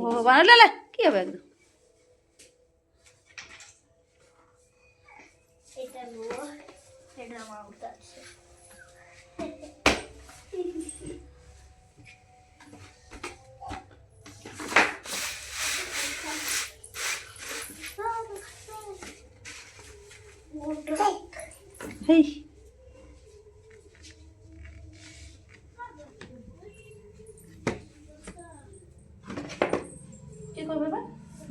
ভগবান লে কি হবে একদম হেই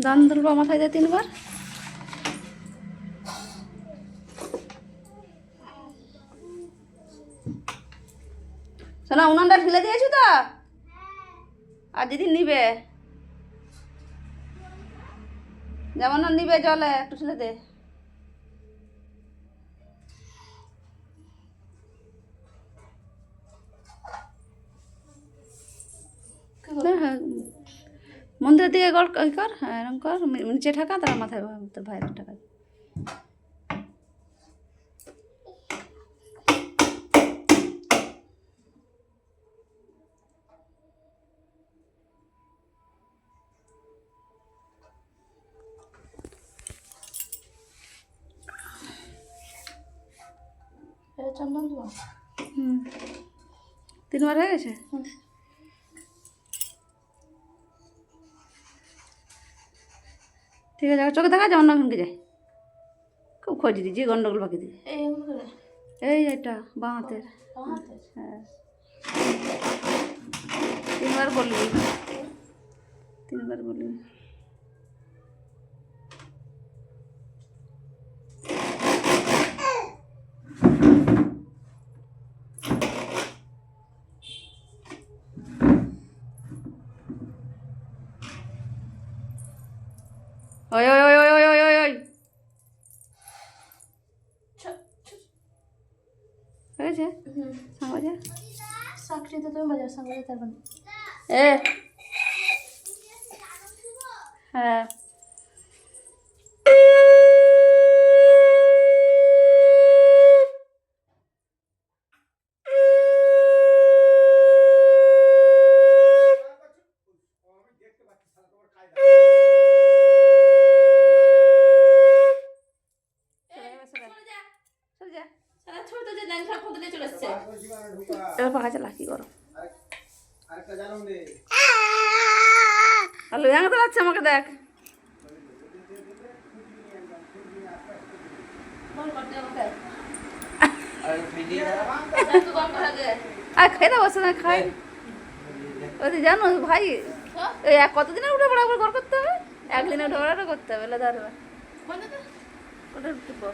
দান তুলবো মাথায় দিয়ে 3 বার শোনা উনানটা ঢেলে দিয়েছো তো আর দিদি নিবে যেমন না নিবে জলে একটু ঢেলে দে হ্যাঁ মন্দিরের দিকে গড় কর হ্যাঁ এরকম কর নিচে ঠাকা তার মাথায় তোর ভাইয়ের ঠাকা চন্দন দেবো 3 বার হয়ে গেছে ঠিক আছে চোখে দেখা যায় অন্য ভেঙে যায় খুব খোঁজ দিয়েছি গন্ডগোল বাকি দিয়ে এই এটা বাঁ হাতের হ্যাঁ 3 বার বলবি 3 বার বলবি ওই ওই ওই ওই ওই ওই ওই হয়েছে সাংবাজা সাকরিতে তুমি বাজাও সাংবাজা তার বন্ধু এ হ্যাঁ এবার পাখা চালা কি করো আলু ভেঙে তো যাচ্ছে আমাকে দেখ আর খাই না বসে না খাই ওই জানো ভাই ওই কতদিনে উঠে পড়া করে করতে হবে 1 দিনে উঠে পড়াটা করতে হবে ধরবে ওটা